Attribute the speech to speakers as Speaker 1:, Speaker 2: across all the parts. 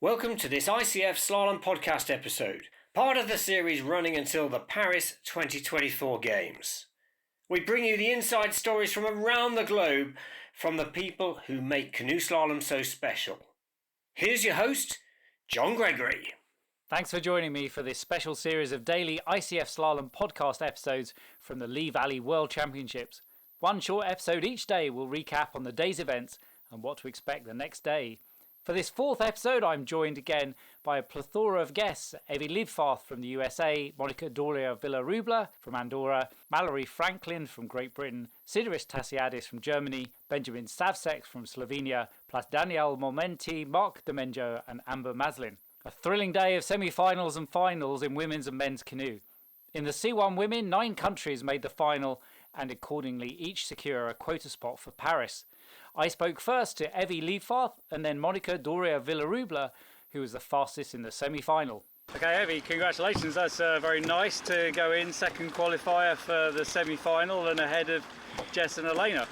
Speaker 1: Welcome to this ICF Slalom podcast episode, part of the series running until the Paris 2024 Games. We bring you the inside stories from around the globe from the people who make canoe slalom so special. Here's your host, John Gregory.
Speaker 2: Thanks for joining me for this special series of daily ICF Slalom podcast episodes from the Lee Valley World Championships. One short episode each day will recap on the day's events and what to expect the next day. For this fourth episode, I'm joined again by a plethora of guests: Leibfarth from the USA, Doria Vilarrubla from Andorra, Mallory Franklin from Great Britain, Sideris Tasiadis from Germany, Benjamin Savsek from Slovenia, plus Danielle Momenti, Marc, Domenjo and Maslin. A thrilling day of semi-finals and finals in women's and men's canoe. In the C1 women, 9 countries made the final and accordingly each secure a quota spot for Paris. I spoke first to Leibfarth and then Doria Vilarrubla, who was the fastest in the semi-final. Okay, Evie, congratulations. That's very nice to go in second qualifier for the semi-final and ahead of Jess and Elena.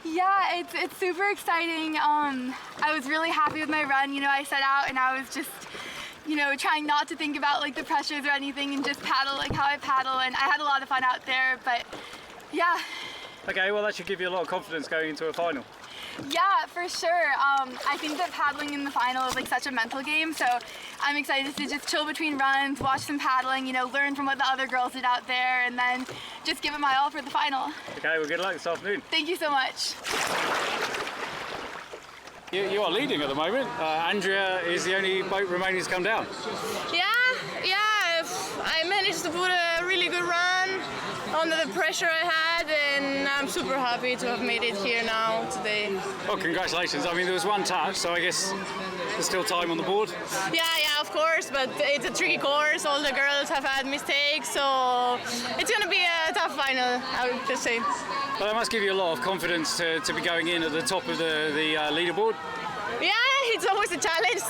Speaker 3: Yeah, it's super exciting. I was really happy with my run. I set out and I was just, trying not to think about the pressures or anything and just paddle how I paddle, and I had a lot of fun out there, but yeah.
Speaker 2: Okay, well that should give you a lot of confidence going into a final.
Speaker 3: Yeah, for sure. I think that paddling in the final is such a mental game, so I'm excited to just chill between runs, watch some paddling, learn from what the other girls did out there, and then just give it my all for the final.
Speaker 2: Okay, well good luck this afternoon.
Speaker 3: Thank you so much.
Speaker 2: You are leading at the moment. Andrea is the only boat remaining to come down.
Speaker 4: Yeah, I managed to put a really good run under the pressure I had, and I'm super happy to have made it here now today.
Speaker 2: Well, congratulations. I mean, there was one touch, so I guess there's still time on the board.
Speaker 4: Yeah, of course, but it's a tricky course. All the girls have had mistakes, so it's going to be a tough final, I would just say.
Speaker 2: Well, that must give you a lot of confidence to be going in at the top of the leaderboard.
Speaker 4: Yeah, it's always a challenge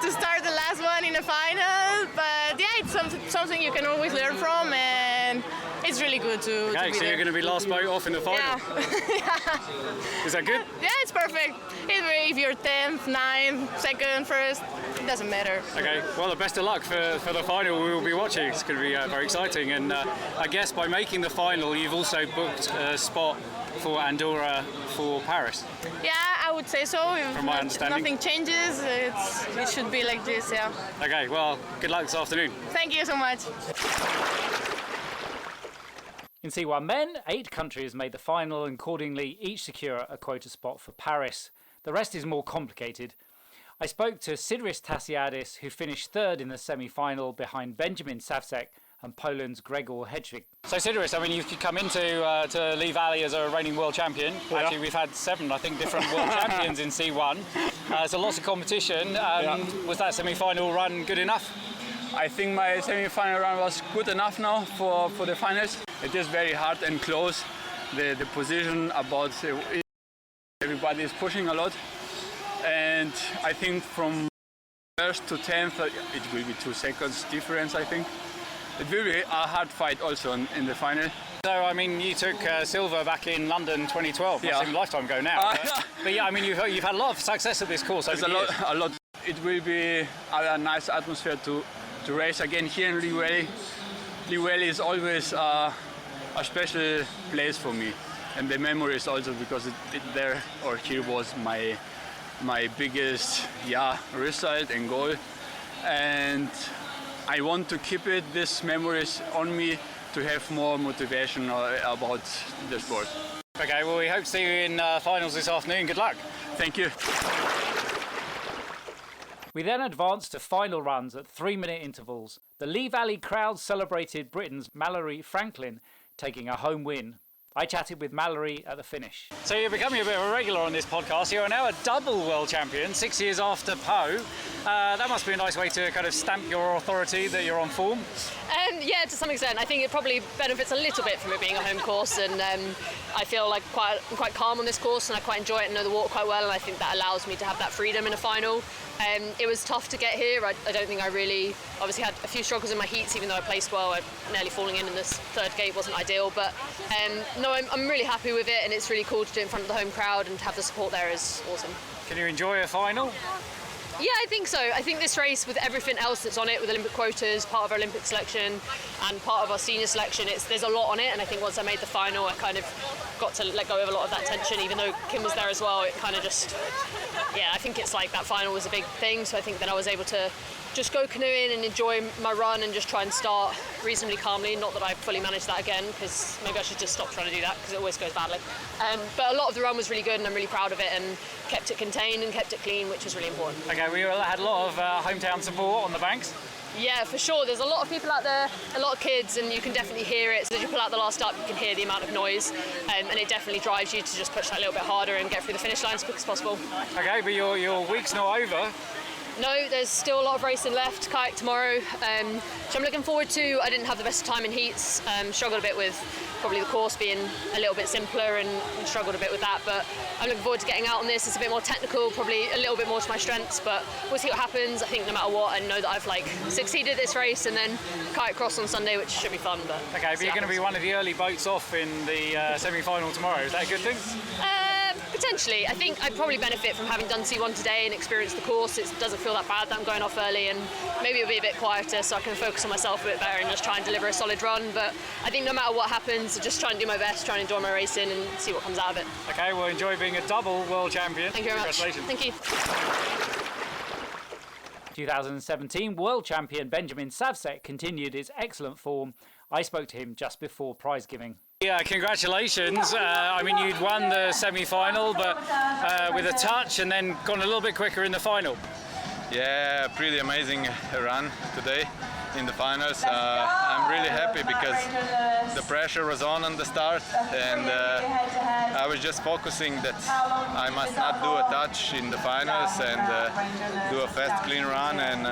Speaker 4: to start the last one in a final, but yeah, it's something you can always learn from, and it's really good to be
Speaker 2: so
Speaker 4: there.
Speaker 2: You're going to be last boat off in the final?
Speaker 4: Yeah.
Speaker 2: Is that good?
Speaker 4: Yeah, it's perfect. If you're 10th, 9th, 2nd, 1st, it doesn't matter.
Speaker 2: Okay, well, the best of luck for the final. We will be watching. It's going to be very exciting, and I guess by making the final, you've also booked a spot for Andorra for Paris.
Speaker 4: Yeah, I would say so.
Speaker 2: From my understanding.
Speaker 4: Nothing changes, it should be like this, yeah.
Speaker 2: Okay, well, good luck this afternoon.
Speaker 4: Thank you so much.
Speaker 2: In C1 men, 8 countries made the final and accordingly each secure a quota spot for Paris. The rest is more complicated. I spoke to Sideris Tasiadis, who finished third in the semi-final behind Benjamin Savsek and Poland's Gregory. So Sideris, I mean, you've come into to Lee Valley as a reigning world champion. Yeah. Actually, we've had 7, I think, different world champions in C1. So lots of competition. Was that semi-final run good enough?
Speaker 5: I think my semi-final run was good enough now for the finals. It is very hard and close. The position about everybody is pushing a lot, and I think from 1st to 10th it will be 2 seconds difference. I think it will be a hard fight also in the final.
Speaker 2: So I mean, you took silver back in London 2012.
Speaker 5: Yeah.
Speaker 2: It seems a lifetime ago now. But yeah, I mean, you've had a lot of success at this course over the years.
Speaker 5: A lot. It will be a nice atmosphere to race again here in Lee Valley. Lee Valley is always a special place for me, and the memories also, because here was my biggest result and goal, and I want to keep these memories on me to have more motivation about the sport.
Speaker 2: Okay, well, we hope to see you in finals this afternoon. Good luck.
Speaker 5: Thank you.
Speaker 2: We then advanced to final runs at 3-minute intervals. The Lee Valley crowd celebrated Britain's Mallory Franklin taking a home win. I chatted with Mallory at the finish. So you're becoming a bit of a regular on this podcast. You are now a double world champion, 6 years after Poe. That must be a nice way to kind of stamp your authority that you're on form.
Speaker 6: Yeah, to some extent. I think it probably benefits a little bit from it being a home course, and I feel like I'm quite calm on this course, and I quite enjoy it and know the water quite well, and I think that allows me to have that freedom in a final. It was tough to get here. I don't think I really, obviously had a few struggles in my heats, even though I placed well. Nearly falling in this third gate wasn't ideal, but no, I'm really happy with it, and it's really cool to do it in front of the home crowd and to have the support there is awesome.
Speaker 2: Can you enjoy a final?
Speaker 6: Yeah, I think so. I think this race, with everything else that's on it, with Olympic quotas, part of our Olympic selection and part of our senior selection, there's a lot on it, and I think once I made the final I kind of got to let go of a lot of that tension. Even though Kim was there as well, it kind of just, I think it's like that final was a big thing, so I think then I was able to just go canoeing and enjoy my run and just try and start reasonably calmly. Not that I fully managed that again, because maybe I should just stop trying to do that, because it always goes badly. But a lot of the run was really good, and I'm really proud of it, and kept it contained and kept it clean, which was really important.
Speaker 2: Okay, we had a lot of hometown support on the banks.
Speaker 6: Yeah, for sure. There's a lot of people out there, a lot of kids, and you can definitely hear it. So as you pull out the last up, you can hear the amount of noise, and it definitely drives you to just push that little bit harder and get through the finish line as quick as possible.
Speaker 2: Okay, but your week's not over.
Speaker 6: No, there's still a lot of racing left. Kayak tomorrow, which I'm looking forward to. I didn't have the best time in heats. Struggled a bit with probably the course being a little bit simpler, and struggled a bit with that. But I'm looking forward to getting out on this. It's a bit more technical, probably a little bit more to my strengths. But we'll see what happens. I think no matter what, I know that I've succeeded this race, and then kayak cross on Sunday, which should be fun. But
Speaker 2: okay, but you're going to be one of the early boats off in the semi-final tomorrow. Is that a good thing?
Speaker 6: Potentially. I think I'd probably benefit from having done C1 today and experienced the course. It doesn't feel that bad that I'm going off early, and maybe it'll be a bit quieter so I can focus on myself a bit better and just try and deliver a solid run. But I think no matter what happens, I'll just try and do my best, try and enjoy my racing and see what comes out of it.
Speaker 2: Okay, well, enjoy being a double world champion.
Speaker 6: Thank you very much.
Speaker 2: Congratulations.
Speaker 6: Thank you.
Speaker 2: 2017 world champion Benjamin Savsek continued his excellent form. I spoke to him just before prize giving. Yeah, congratulations. I mean, you'd won the semi-final, but with a touch, and then gone a little bit quicker in the final.
Speaker 7: Yeah, pretty amazing run today in the finals. I'm really happy because the pressure was on the start, and I was just focusing that I must not do a touch in the finals and do a fast, clean run, and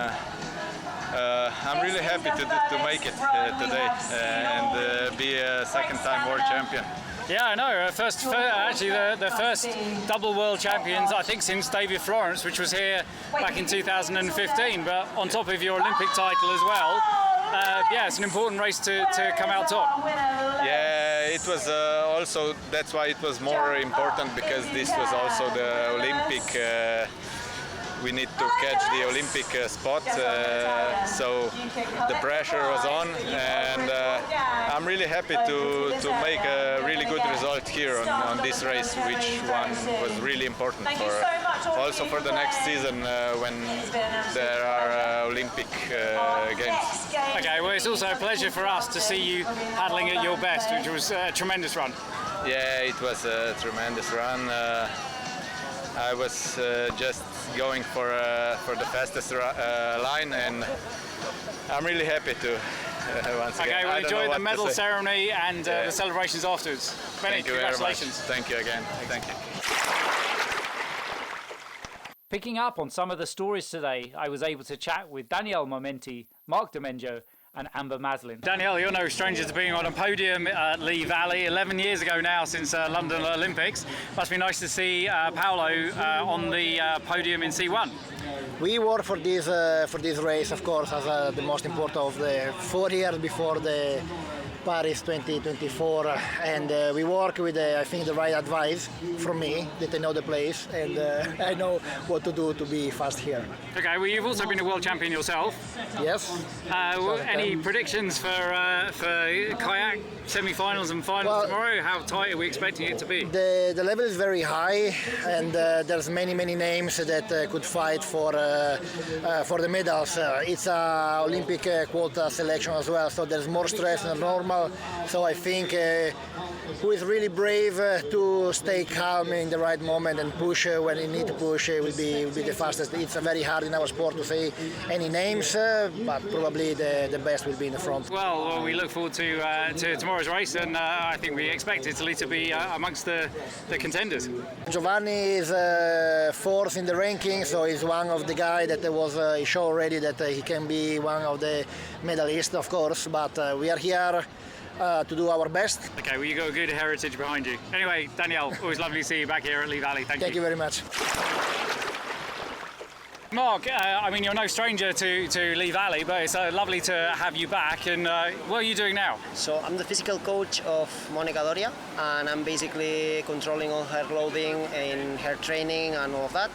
Speaker 7: I'm really happy to make it today and be a second-time world champion.
Speaker 2: Yeah, I know. Actually, the first double world champions, I think, since David Florence, which was here back in 2015. But on top of your Olympic title as well, yeah, it's an important race to come out top.
Speaker 7: Yeah, it was also, that's why it was more important, because this was also the Olympic. We need to catch the Olympic spot, so the pressure was on, and I'm really happy to make a really good result here on this race, which one was really important also for the next season when there are Olympic games.
Speaker 2: Okay, well, it's also a pleasure for us to see you paddling at your best, which was a tremendous run.
Speaker 7: Yeah, it was a tremendous run. I was just going for the fastest line, and I'm really happy to once again.
Speaker 2: Okay, well, enjoy the medal ceremony and the celebrations afterwards. Benny, congratulations.
Speaker 7: Thank you again. Thank you.
Speaker 2: Picking up on some of the stories today, I was able to chat with Danielle Momenti, Marc Domenjo and Amber Maslin. Danielle, you're no stranger to being on a podium at Lee Valley 11 years ago now, since London Olympics. Must be nice to see Paolo on the podium in C1.
Speaker 8: We work for this race, of course, as the most important of the 4 years before the Paris 2024, and we work with I think the right advice from me, that I know the place and I know what to do to be fast here.
Speaker 2: Okay, well, you've also been a world champion yourself.
Speaker 8: Yes.
Speaker 2: Any predictions for kayak semi-finals and finals tomorrow? How tight are we expecting it to be?
Speaker 8: The level is very high, and there's many names that could fight for the medals. It's a Olympic quota selection as well, so there's more stress than normal. So I think who is really brave to stay calm in the right moment and push when you need to push will be the fastest. It's very hard in our sport to say any names, but probably the best will be in the front.
Speaker 2: Well, we look forward to tomorrow's race, and I think we expect Italy to be amongst the contenders.
Speaker 8: Giovanni is fourth in the ranking, so he's one of the guys that he showed already that he can be one of the medalists, of course, but we are here to do our best.
Speaker 2: Okay, well, you've got a good heritage behind you. Anyway, Danielle, always lovely to see you back here at Lee Valley. Thank you
Speaker 8: very much.
Speaker 6: Marc, I mean, you're no stranger to Lee Valley, but it's lovely to have you back. And what are you doing now?
Speaker 9: So I'm the physical coach of Doria, and I'm basically controlling all her clothing and her training and all of that.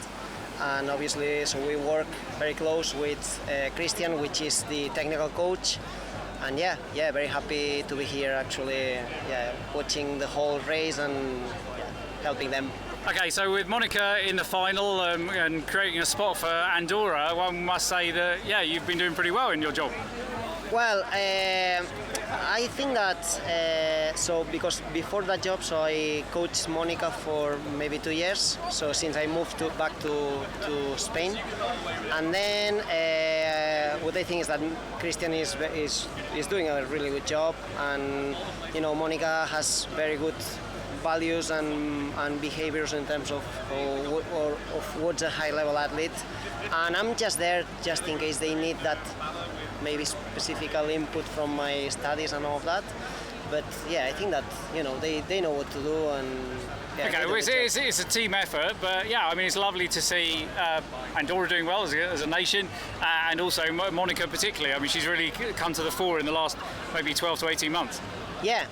Speaker 9: and obviously, so we work very close with Christian, which is the technical coach. And yeah, very happy to be here actually, watching the whole race and helping them.
Speaker 2: Okay, so with Monica in the final and creating a spot for Andorra, one must say that, you've been doing pretty well in your job.
Speaker 9: Well, I think that, so because before that job, so I coached Monica for maybe 2 years, so since I moved back to Spain. And then what I think is that Christian is doing a really good job, and Monica has very good values and behaviors in terms of what's a high-level athlete, and I'm just there just in case they need that maybe specific input from my studies and all of that. But I think that they know what to do, and
Speaker 2: okay, well, it's a team effort, but it's lovely to see Andorra doing well as a nation, and also Monica particularly. I mean, she's really come to the fore in the last maybe 12 to 18 months.
Speaker 9: Yeah,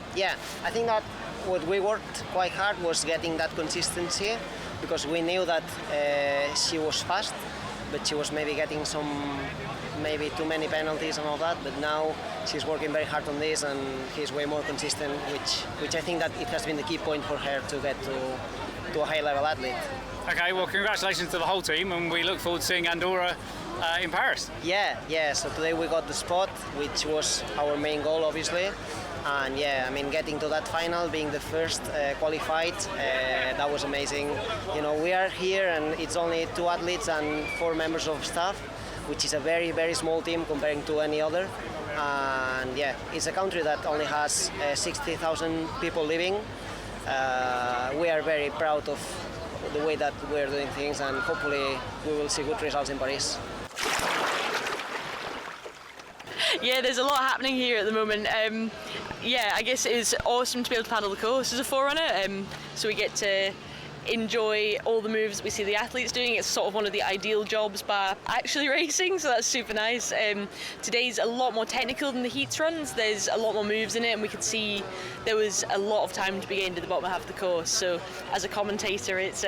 Speaker 9: I think that what we worked quite hard was getting that consistency, because we knew that she was fast, but she was maybe getting maybe too many penalties and all that. But now she's working very hard on this, and he's way more consistent, which I think that it has been the key point for her to get to a high-level athlete.
Speaker 2: Okay, well, congratulations to the whole team, and we look forward to seeing Andorra in Paris.
Speaker 9: Yeah. So today we got the spot, which was our main goal, obviously. And getting to that final, being the first qualified, that was amazing. We are here and it's only 2 athletes and 4 members of staff, which is a very, very small team comparing to any other. And it's a country that only has 60,000 people living. We are very proud of the way that we're doing things, and hopefully we will see good results in Paris.
Speaker 10: Yeah, there's a lot happening here at the moment. I guess it is awesome to be able to paddle the course as a forerunner. So we get to enjoy all the moves that we see the athletes doing. It's sort of one of the ideal jobs by actually racing, so that's super nice. Today's a lot more technical than the heats runs. There's a lot more moves in it, and we could see there was a lot of time to be gained at the bottom half of the course. So as a commentator, it's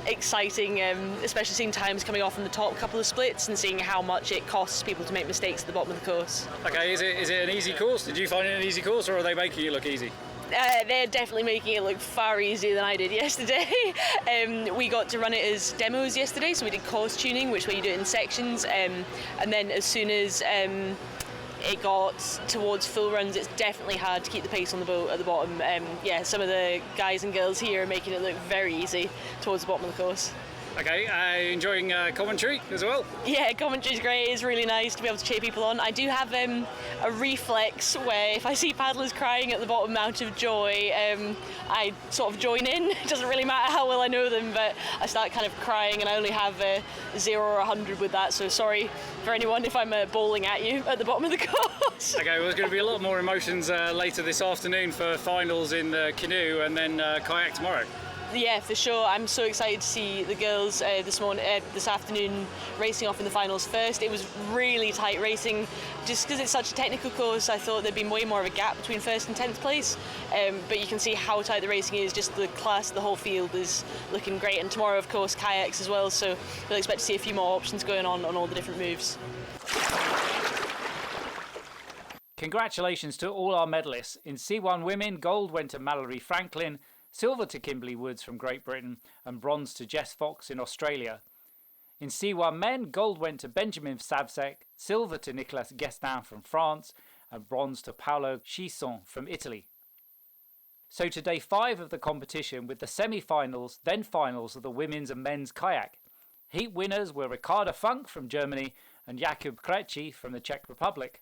Speaker 10: exciting, especially seeing times coming off in the top couple of splits and seeing how much it costs people to make mistakes at the bottom of the course.
Speaker 2: Okay, is it an easy course? Did you find it an easy course, or are they making it look easy?
Speaker 10: They're definitely making it look far easier than I did yesterday. We got to run it as demos yesterday, so we did course tuning, which way you do it in sections, and then as soon as it got towards full runs, it's definitely hard to keep the pace on the boat at the bottom. Some of the guys and girls here are making it look very easy towards the bottom of the course.
Speaker 2: Okay, enjoying commentary as well?
Speaker 10: Yeah, commentary's great. It's really nice to be able to cheer people on. I do have a reflex where if I see paddlers crying at the bottom out of joy, I sort of join in. It doesn't really matter how well I know them, but I start kind of crying, and I only have 0 or 100 with that, so sorry for anyone if I'm bawling at you at the bottom of the course.
Speaker 2: Okay, well, there's going to be a lot more emotions later this afternoon for finals in the canoe and then kayak tomorrow.
Speaker 10: Yeah, for sure. I'm so excited to see the girls this afternoon racing off in the finals first. It was really tight racing. Just because it's such a technical course, I thought there'd be way more of a gap between first and 10th place. But you can see how tight the racing is. Just the class, the whole field is looking great. And tomorrow, of course, kayaks as well. So we'll expect to see a few more options going on all the different moves.
Speaker 2: Congratulations to all our medalists. In C1 Women, gold went to Mallory Franklin, silver to Kimberly Woods from Great Britain, and bronze to Jess Fox in Australia. In C1 Men, gold went to Benjamin Savsek, silver to Nicolas Guestin from France, and bronze to Paolo Chisson from Italy. So to day 5 of the competition, with the semi-finals, then finals of the women's and men's kayak. Heat winners were Ricarda Funk from Germany and Jakub Krejci from the Czech Republic.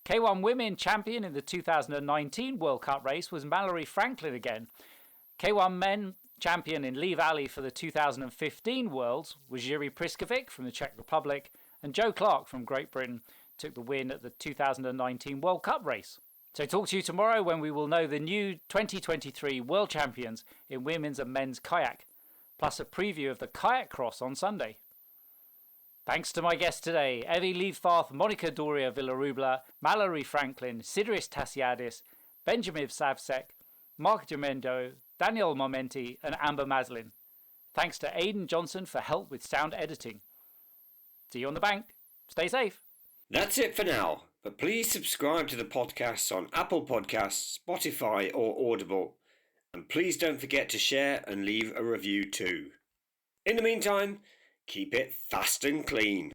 Speaker 2: K1 Women champion in the 2019 World Cup race was Mallory Franklin again. K1 Men champion in Lee Valley for the 2015 Worlds was Yuri Priskovic from the Czech Republic, and Joe Clark from Great Britain took the win at the 2019 World Cup race. So talk to you tomorrow when we will know the new 2023 World Champions in women's and men's kayak, plus a preview of the kayak cross on Sunday. Thanks to my guests today, Evie Leibfarth, Monica Doria Vilarrubla, Mallory Franklin, Sideris Tasiadis, Benjamin Savsek, Marc Domenjo, Danielle Momenti and Amber Maslin. Thanks to Aidan Johnson for help with sound editing. See you on the bank. Stay safe.
Speaker 1: That's it for now, but please subscribe to the podcasts on Apple Podcasts, Spotify or Audible, and please don't forget to share and leave a review too. In the meantime, keep it fast and clean.